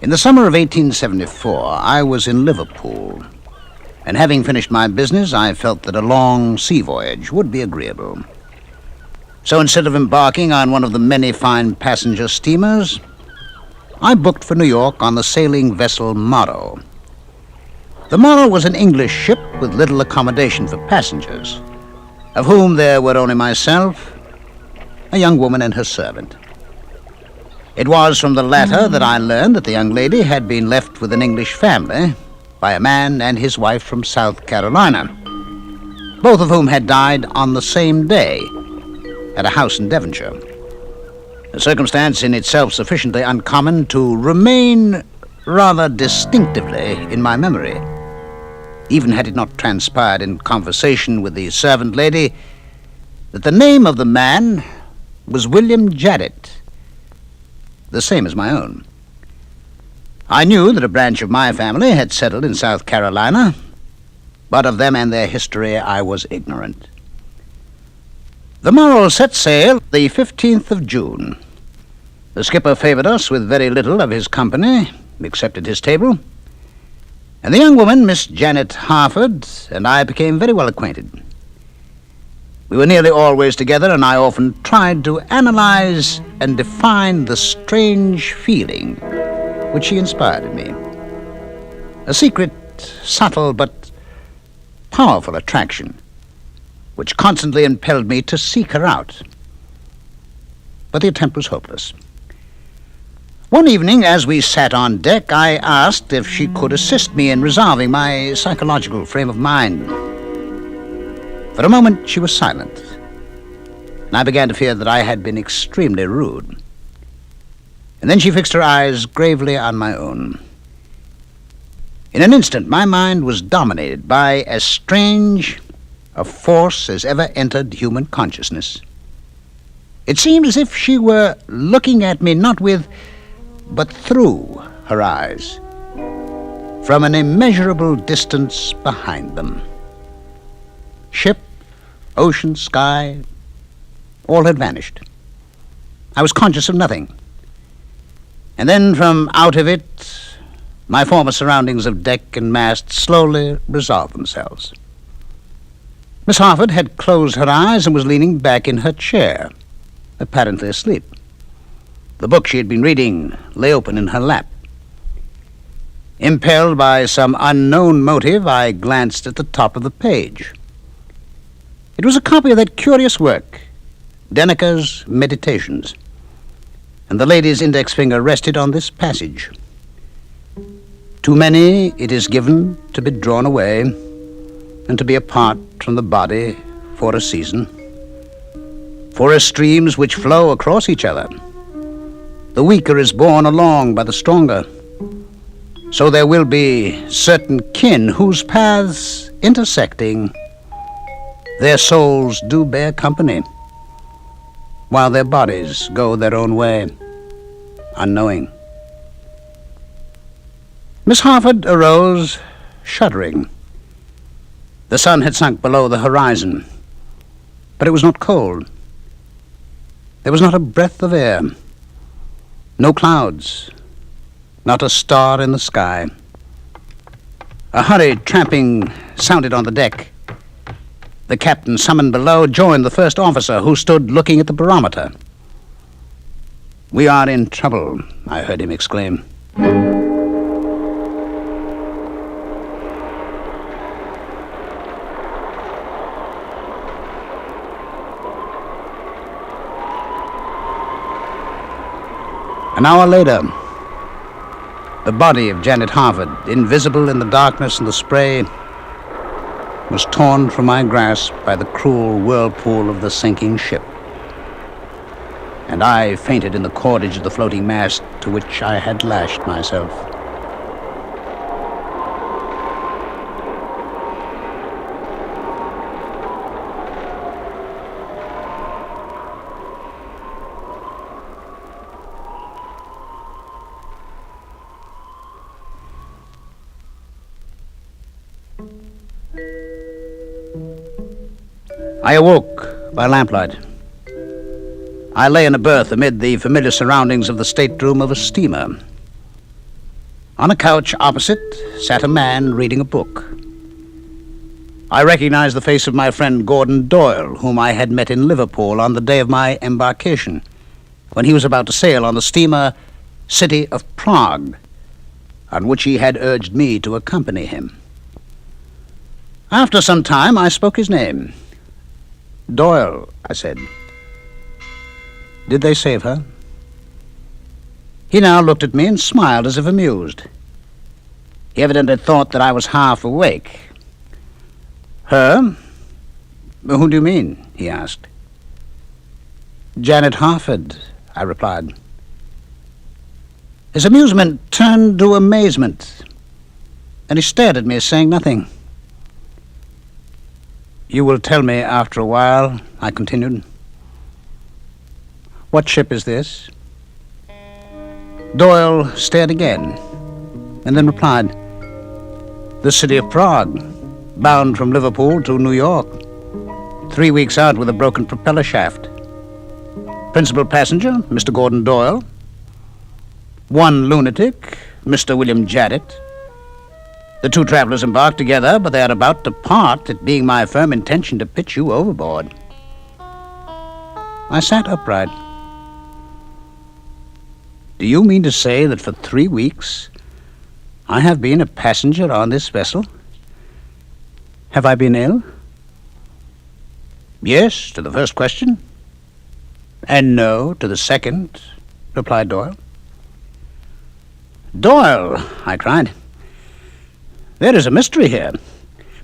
In the summer of 1874, I was in Liverpool, and having finished my business, I felt that a long sea voyage would be agreeable. So instead of embarking on one of the many fine passenger steamers, I booked for New York on the sailing vessel Morrow. The Morrow was an English ship with little accommodation for passengers, of whom there were only myself, a young woman, and her servant. It was from the latter that I learned that the young lady had been left with an English family by a man and his wife from South Carolina, both of whom had died on the same day at a house in Devonshire, a circumstance in itself sufficiently uncommon to remain rather distinctively in my memory, even had it not transpired in conversation with the servant lady that the name of the man was William Jarrett, the same as my own. I knew that a branch of my family had settled in South Carolina, but of them and their history I was ignorant. The Morrow set sail the 15th of June. The skipper favored us with very little of his company, except at his table, and the young woman, Miss Janet Harford, and I became very well acquainted. We were nearly always together, and I often tried to analyze and define the strange feeling which she inspired in me. A secret, subtle, but powerful attraction, which constantly impelled me to seek her out. But the attempt was hopeless. One evening, as we sat on deck, I asked if she could assist me in resolving my psychological frame of mind. For a moment, she was silent, and I began to fear that I had been extremely rude. And then she fixed her eyes gravely on my own. In an instant, my mind was dominated by as strange a force as ever entered human consciousness. It seemed as if she were looking at me not with, but through her eyes, from an immeasurable distance behind them. Ship, ocean, sky, all had vanished. I was conscious of nothing. And then from out of it, my former surroundings of deck and mast slowly resolved themselves. Miss Harford had closed her eyes and was leaning back in her chair, apparently asleep. The book she had been reading lay open in her lap. Impelled by some unknown motive, I glanced at the top of the page. It was a copy of that curious work, Denneker's Meditations, and the lady's index finger rested on this passage. To many it is given to be drawn away and to be apart from the body for a season, for as streams which flow across each other, the weaker is borne along by the stronger. So there will be certain kin whose paths intersecting, their souls do bear company, while their bodies go their own way, unknowing. Miss Harford arose, shuddering. The sun had sunk below the horizon, but it was not cold. There was not a breath of air, no clouds, not a star in the sky. A hurried tramping sounded on the deck. The captain, summoned below, joined the first officer, who stood looking at the barometer. "We are in trouble," I heard him exclaim. An hour later, the body of Janet Harford, invisible in the darkness and the spray, was torn from my grasp by the cruel whirlpool of the sinking ship, and I fainted in the cordage of the floating mast to which I had lashed myself. I awoke by lamplight. I lay in a berth amid the familiar surroundings of the stateroom of a steamer. On a couch opposite sat a man reading a book. I recognized the face of my friend Gordon Doyle, whom I had met in Liverpool on the day of my embarkation, when he was about to sail on the steamer City of Prague, on which he had urged me to accompany him. After some time, I spoke his name. "Doyle," I said. "Did they save her?" He now looked at me and smiled as if amused. He evidently thought that I was half awake. "Her? Who do you mean?" he asked. "Janet Harford," I replied. His amusement turned to amazement, and he stared at me, saying nothing. "You will tell me after a while," I continued. "What ship is this?" Doyle stared again, and then replied, "The City of Prague, bound from Liverpool to New York. 3 weeks out with a broken propeller shaft. Principal passenger, Mr. Gordon Doyle. One lunatic, Mr. William Janet. The two travelers embarked together, but they are about to part, it being my firm intention to pitch you overboard." I sat upright. "Do you mean to say that for 3 weeks I have been a passenger on this vessel? Have I been ill?" "Yes, to the first question, and no to the second," replied Doyle. "Doyle," I cried, "there is a mystery here.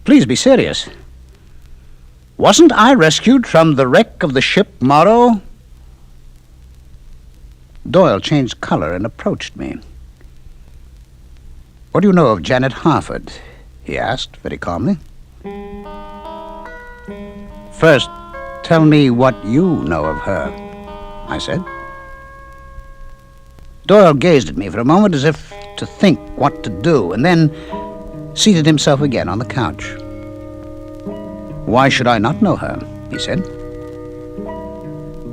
Please be serious. Wasn't I rescued from the wreck of the ship Morrow?" Doyle changed color and approached me. "What do you know of Janet Harford?" he asked very calmly. "First, tell me what you know of her," I said. Doyle gazed at me for a moment as if to think what to do, and then seated himself again on the couch. "Why should I not know her?" he said.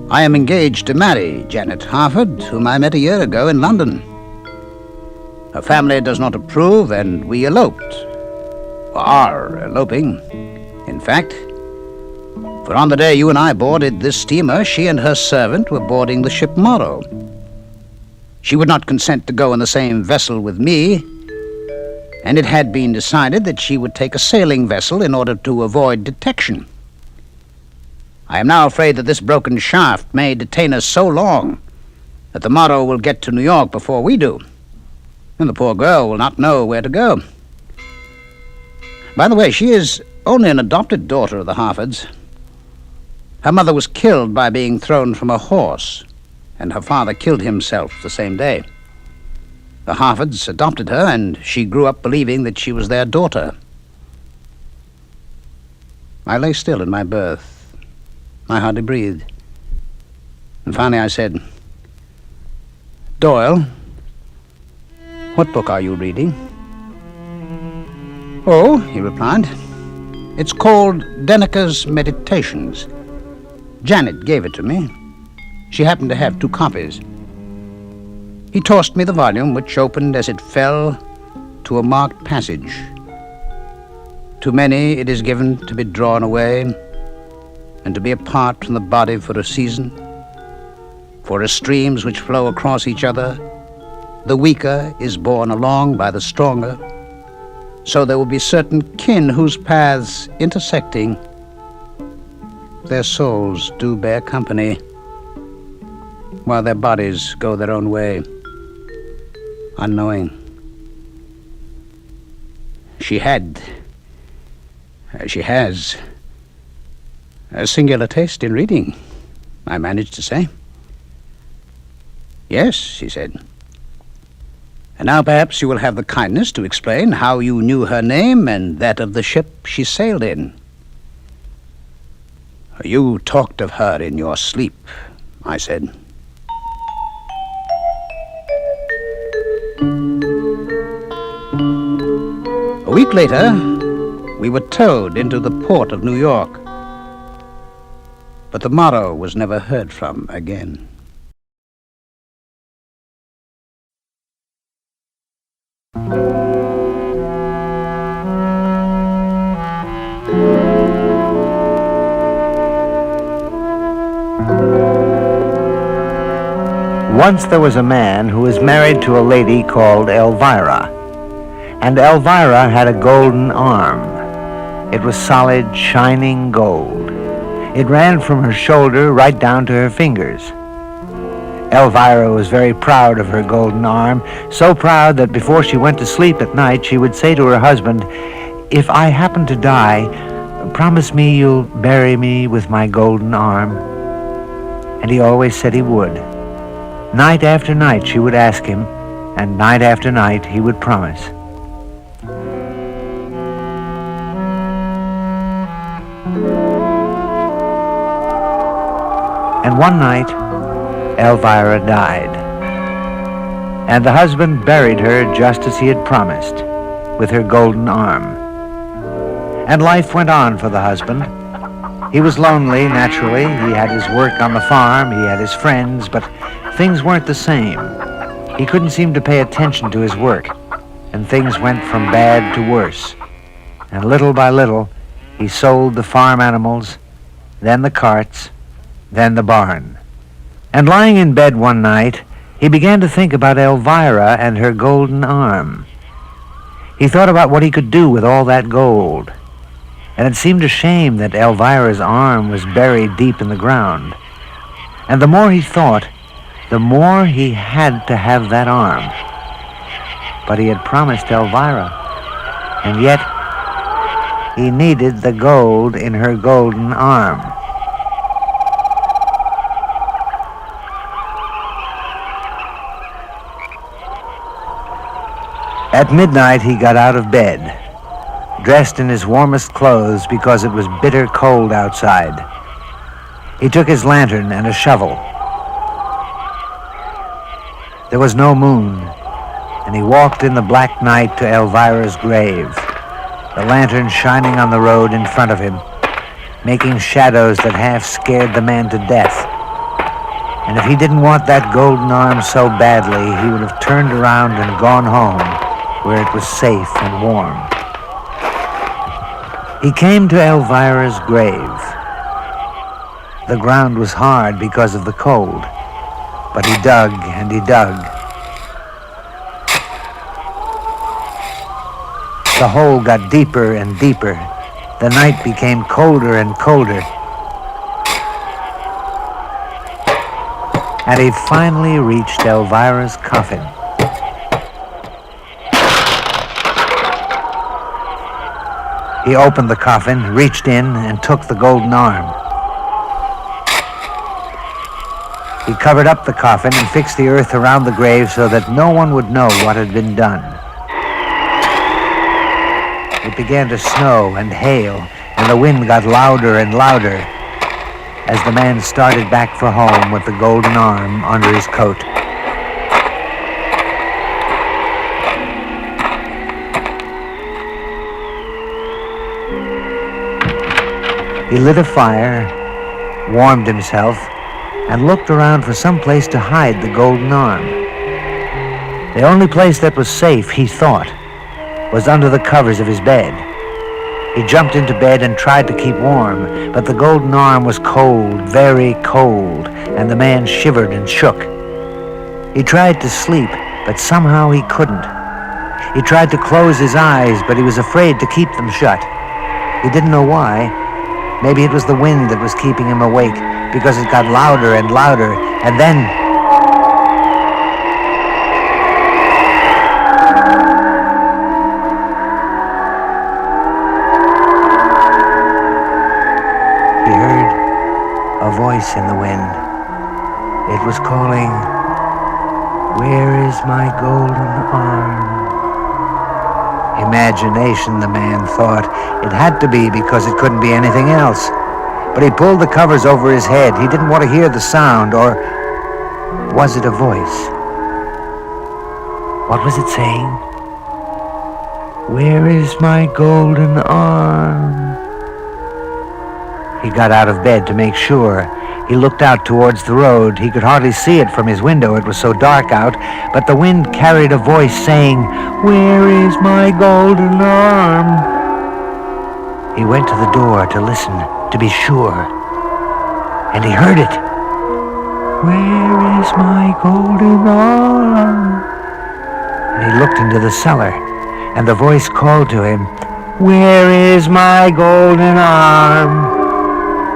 "I am engaged to marry Janet Harford, whom I met a year ago in London. Her family does not approve, and we eloped, or are eloping, in fact. For on the day you and I boarded this steamer, she and her servant were boarding the ship Morrow. She would not consent to go in the same vessel with me, and it had been decided that she would take a sailing vessel in order to avoid detection. I am now afraid that this broken shaft may detain us so long that the Morrow will get to New York before we do, and the poor girl will not know where to go. By the way, she is only an adopted daughter of the Harfords. Her mother was killed by being thrown from a horse, and her father killed himself the same day. The Harfords adopted her, and she grew up believing that she was their daughter." I lay still in my berth. I hardly breathed. And finally I said, "Doyle, what book are you reading?" "Oh," he replied, "it's called Denneker's Meditations. Janet gave it to me. She happened to have 2 copies. He tossed me the volume, which opened as it fell to a marked passage. To many it is given to be drawn away and to be apart from the body for a season. For as streams which flow across each other, the weaker is borne along by the stronger, so there will be certain kin whose paths intersecting, their souls do bear company, while their bodies go their own way, unknowing." She has a singular taste in reading, I managed to say. "Yes," he said. "And now perhaps you will have the kindness to explain how you knew her name and that of the ship she sailed in." "You talked of her in your sleep," I said. A week later, we were towed into the port of New York, but the Morrow was never heard from again. Once there was a man who was married to a lady called Elvira, and Elvira had a golden arm. It was solid, shining gold. It ran from her shoulder right down to her fingers. Elvira was very proud of her golden arm, so proud that before she went to sleep at night, she would say to her husband, "If I happen to die, promise me you'll bury me with my golden arm." And he always said he would. Night after night she would ask him, and night after night he would promise. And one night, Elvira died, and the husband buried her just as he had promised, with her golden arm. And life went on for the husband. He was lonely, naturally. He had his work on the farm, he had his friends, but things weren't the same. He couldn't seem to pay attention to his work, and things went from bad to worse. And little by little, he sold the farm animals, then the carts, then the barn. And lying in bed one night, he began to think about Elvira and her golden arm. He thought about what he could do with all that gold. And it seemed a shame that Elvira's arm was buried deep in the ground. And the more he thought, the more he had to have that arm. But he had promised Elvira, and yet he needed the gold in her golden arm. At midnight, he got out of bed, dressed in his warmest clothes because it was bitter cold outside. He took his lantern and a shovel. There was no moon, and he walked in the black night to Elvira's grave, the lantern shining on the road in front of him, making shadows that half scared the man to death. And if he didn't want that golden arm so badly, he would have turned around and gone home, where it was safe and warm. He came to Elvira's grave. The ground was hard because of the cold, but he dug and he dug. The hole got deeper and deeper. The night became colder and colder. And he finally reached Elvira's coffin. He opened the coffin, reached in, and took the golden arm. He covered up the coffin and fixed the earth around the grave so that no one would know what had been done. It began to snow and hail, and the wind got louder and louder as the man started back for home with the golden arm under his coat. He lit a fire, warmed himself, and looked around for some place to hide the golden arm. The only place that was safe, he thought, was under the covers of his bed. He jumped into bed and tried to keep warm, but the golden arm was cold, very cold, and the man shivered and shook. He tried to sleep, but somehow he couldn't. He tried to close his eyes, but he was afraid to keep them shut. He didn't know why. Maybe it was the wind that was keeping him awake, because it got louder and louder, and then he heard a voice in the wind. It was calling, "Where is my golden arm?" Imagination, the man thought. It had to be, because it couldn't be anything else. But he pulled the covers over his head. He didn't want to hear the sound, or was it a voice? What was it saying? "Where is my golden arm?" He got out of bed to make sure. He looked out towards the road. He could hardly see it from his window. It was so dark out, but the wind carried a voice saying, "Where is my golden arm?" He went to the door to listen, to be sure, and he heard it. Where is my golden arm? And he looked into the cellar, and the voice called to him, Where is my golden arm?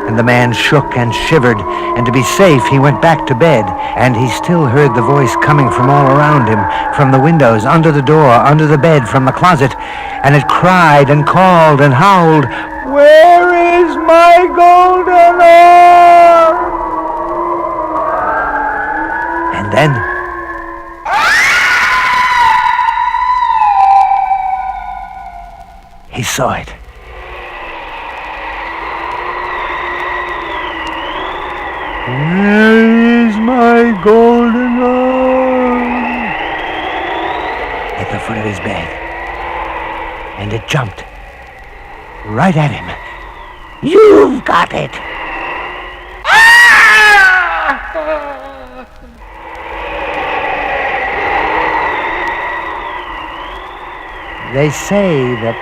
And the man shook and shivered, and to be safe he went back to bed, and he still heard the voice coming from all around him, from the windows, under the door, under the bed, from the closet, and it cried and called and howled, Where is my golden arm? And then he saw it. Where is my golden arm? At the foot of his bed. And it jumped right at him. You've got it! They say that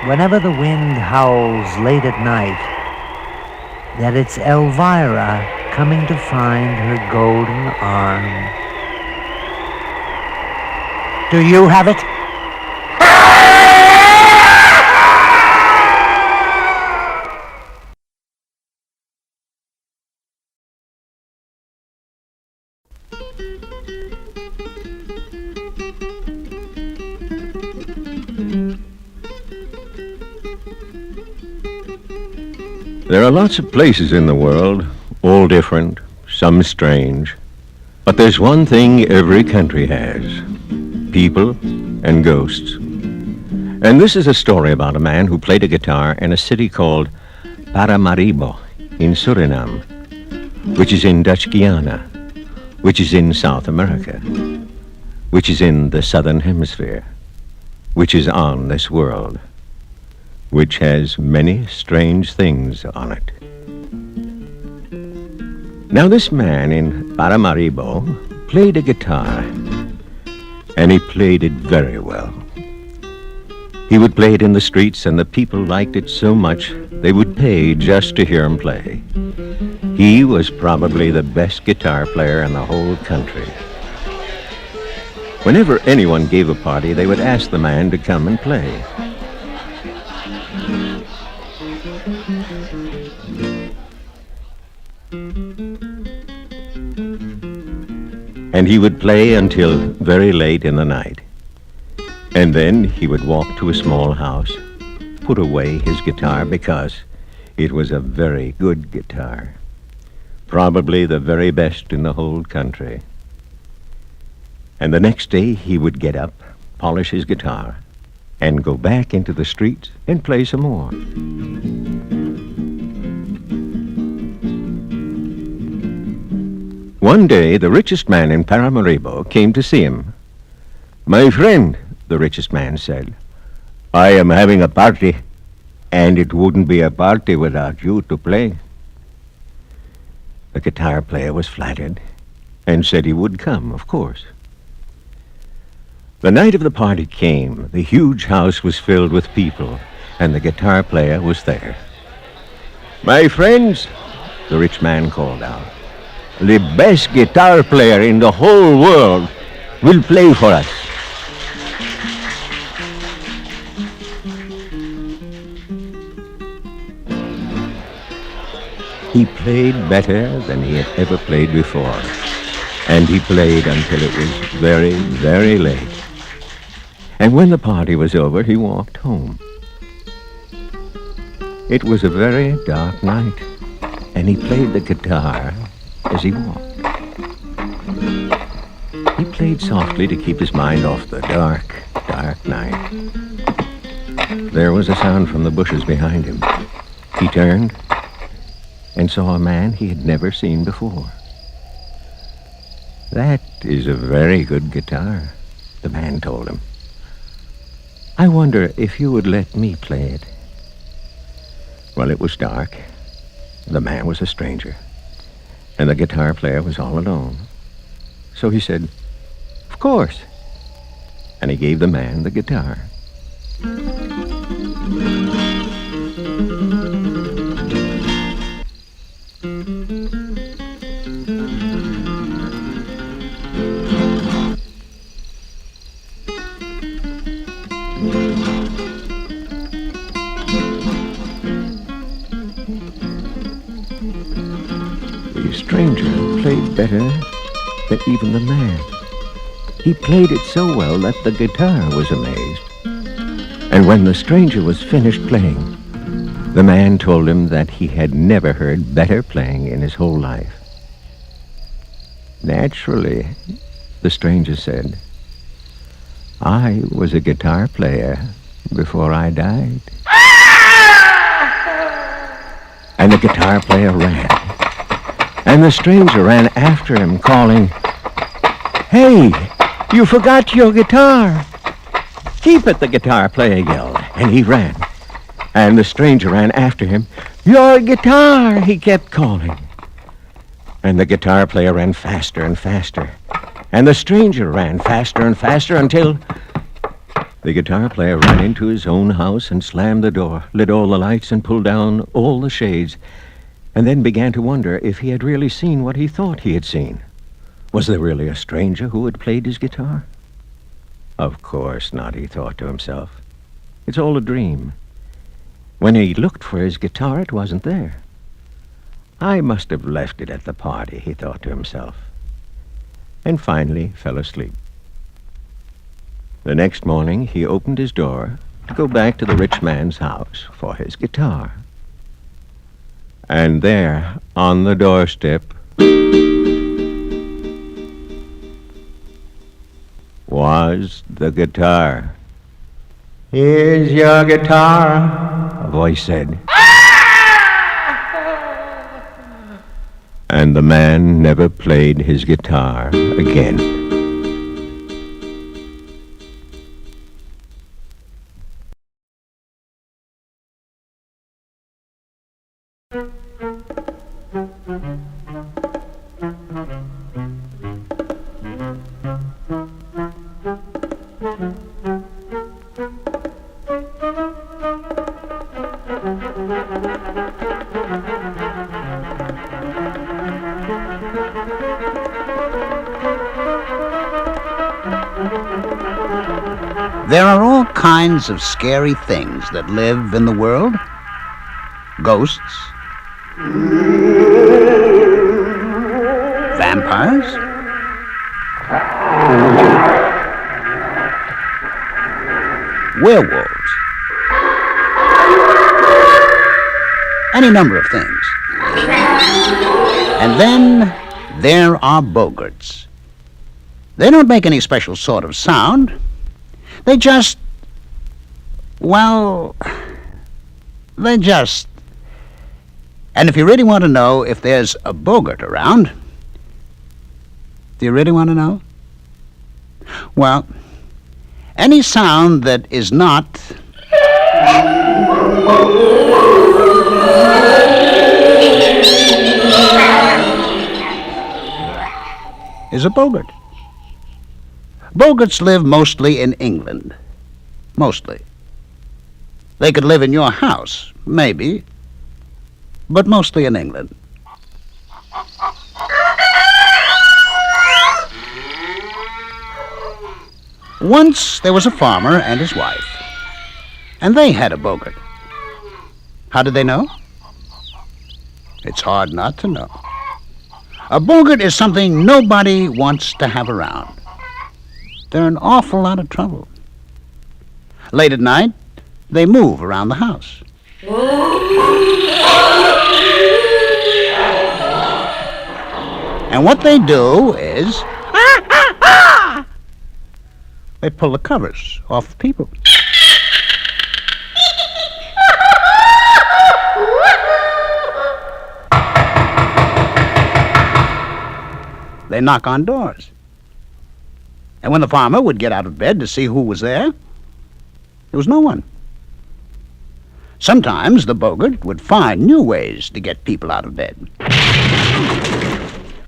whenever the wind howls late at night, that it's Elvira coming to find her golden arm. Do you have it? There are lots of places in the world, all different, some strange. But there's one thing every country has: people and ghosts. And this is a story about a man who played a guitar in a city called Paramaribo in Suriname, which is in Dutch Guiana, which is in South America, which is in the Southern Hemisphere, which is on this world, which has many strange things on it. Now this man in Paramaribo played a guitar, and he played it very well. He would play it in the streets, and the people liked it so much they would pay just to hear him play. He was probably the best guitar player in the whole country. Whenever anyone gave a party, they would ask the man to come and play. And he would play until very late in the night. And then he would walk to a small house, put away his guitar because it was a very good guitar, probably the very best in the whole country. And the next day he would get up, polish his guitar, and go back into the streets and play some more. One day, the richest man in Paramaribo came to see him. "My friend," the richest man said, "I am having a party, and it wouldn't be a party without you to play." The guitar player was flattered and said he would come, of course. The night of the party came. The huge house was filled with people, and the guitar player was there. "My friends," the rich man called out, "the best guitar player in the whole world will play for us." He played better than he had ever played before, and he played until it was very, very late. And when the party was over, he walked home. It was a very dark night, and he played the guitar as he walked. He played softly to keep his mind off the dark, dark night. There was a sound from the bushes behind him. He turned and saw a man he had never seen before. "That is a very good guitar," the man told him. "I wonder if you would let me play it." Well, it was dark. The man was a stranger, and the guitar player was all alone. So he said, "Of course," and he gave the man the guitar. The stranger played better than even the man. He played it so well that the guitar was amazed. And when the stranger was finished playing, the man told him that he had never heard better playing in his whole life. Naturally, the stranger said, I was a guitar player before I died. And the guitar player ran. And the stranger ran after him, calling, Hey, you forgot your guitar. Keep it, the guitar player yelled, and he ran. And the stranger ran after him. Your guitar, he kept calling. And the guitar player ran faster and faster. And the stranger ran faster and faster until the guitar player ran into his own house and slammed the door, lit all the lights, and pulled down all the shades, and then began to wonder if he had really seen what he thought he had seen. Was there really a stranger who had played his guitar? Of course not, he thought to himself. It's all a dream. When he looked for his guitar, it wasn't there. I must have left it at the party, he thought to himself, and finally fell asleep. The next morning, he opened his door to go back to the rich man's house for his guitar. And there, on the doorstep, was the guitar. Here's your guitar, a voice said. And the man never played his guitar again. There are all kinds of scary things that live in the world. Ghosts, vampires, werewolves, any number of things. And then there are boggarts. They don't make any special sort of sound. They just, and if you really want to know if there's a boggart around, do you really want to know? Well, any sound that is not is a boggart. Boggarts live mostly in England. Mostly. They could live in your house, maybe, but mostly in England. Once there was a farmer and his wife, and they had a boggart. How did they know? It's hard not to know. A boggart is something nobody wants to have around. They're an awful lot of trouble. Late at night, they move around the house. And what they do is they pull the covers off people. They knock on doors. And when the farmer would get out of bed to see who was there was no one. Sometimes the boggart would find new ways to get people out of bed.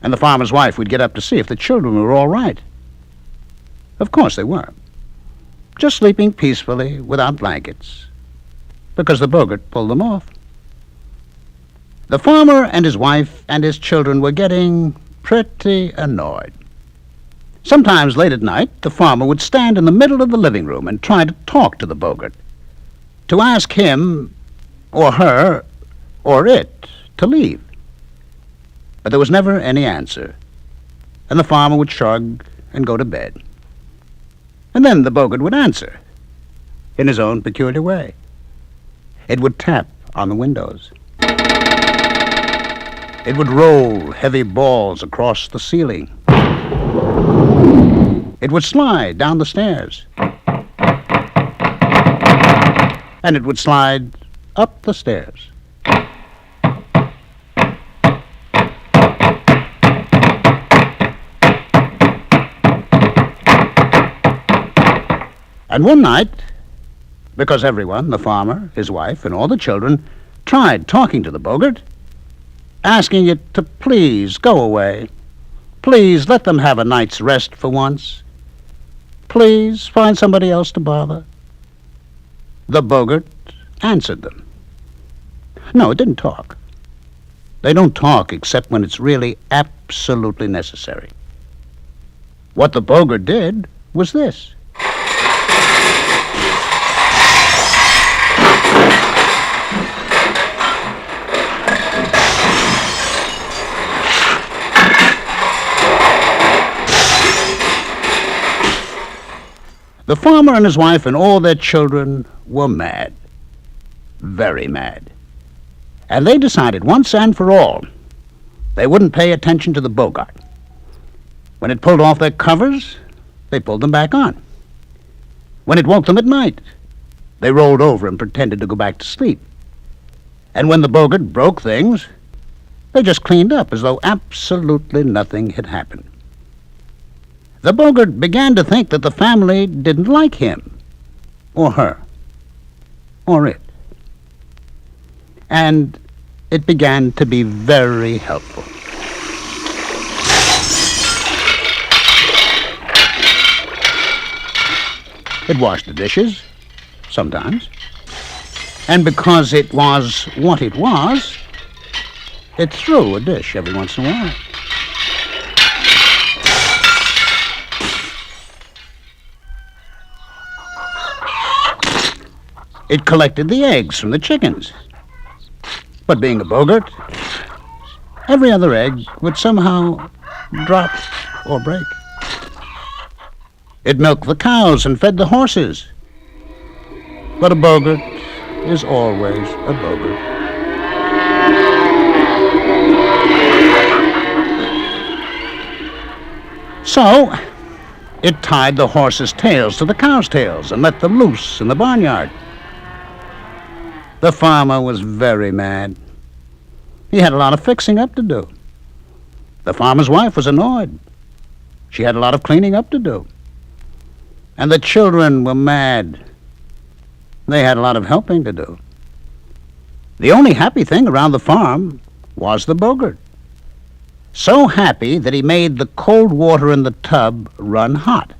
And the farmer's wife would get up to see if the children were all right. Of course they were. Just sleeping peacefully without blankets, because the boggart pulled them off. The farmer and his wife and his children were getting pretty annoyed. Sometimes late at night, the farmer would stand in the middle of the living room and try to talk to the boggart, to ask him or her or it to leave. But there was never any answer, and the farmer would shrug and go to bed. And then the boggart would answer, in his own peculiar way. It would tap on the windows. It would roll heavy balls across the ceiling. It would slide down the stairs. And it would slide up the stairs. And one night, because everyone, the farmer, his wife, and all the children, tried talking to the boggart, asking it to please go away. Please let them have a night's rest for once. Please find somebody else to bother. The boggart answered them. No, it didn't talk. They don't talk except when it's really absolutely necessary. What the boggart did was this. The farmer and his wife and all their children were mad. Very mad. And they decided once and for all they wouldn't pay attention to the boggart. When it pulled off their covers, they pulled them back on. When it woke them at night, they rolled over and pretended to go back to sleep. And when the boggart broke things, they just cleaned up as though absolutely nothing had happened. The boggart began to think that the family didn't like him, or her, or it. And it began to be very helpful. It washed the dishes, sometimes. And because it was what it was, it threw a dish every once in a while. It collected the eggs from the chickens. But being a boggart, every other egg would somehow drop or break. It milked the cows and fed the horses. But a boggart is always a boggart. So, it tied the horses' tails to the cows' tails and let them loose in the barnyard. The farmer was very mad. He had a lot of fixing up to do. The farmer's wife was annoyed. She had a lot of cleaning up to do. And the children were mad. They had a lot of helping to do. The only happy thing around the farm was the boggart. So happy that he made the cold water in the tub run hot,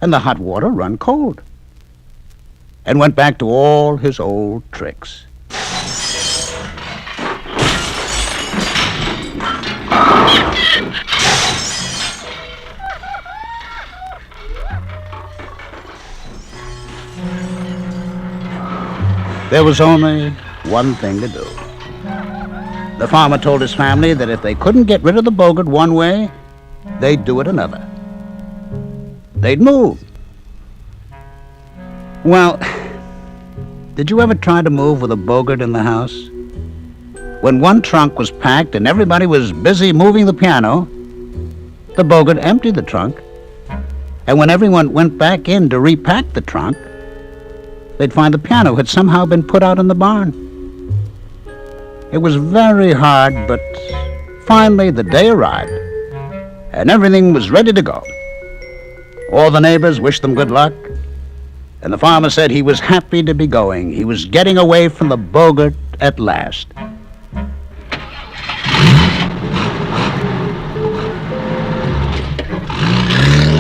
and the hot water run cold, and went back to all his old tricks. There was only one thing to do. The farmer told his family that if they couldn't get rid of the boggart one way, they'd do it another. They'd move. Well, did you ever try to move with a boggart in the house? When one trunk was packed and everybody was busy moving the piano, the boggart emptied the trunk, and when everyone went back in to repack the trunk, they'd find the piano had somehow been put out in the barn. It was very hard, but finally the day arrived, and everything was ready to go. All the neighbors wished them good luck, and the farmer said he was happy to be going. He was getting away from the boggart at last.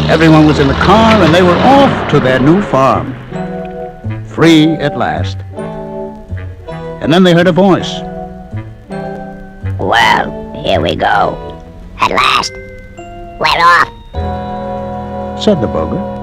Everyone was in the car, and they were off to their new farm, free at last. And then they heard a voice. Well, here we go. At last. We're off. Said the boggart.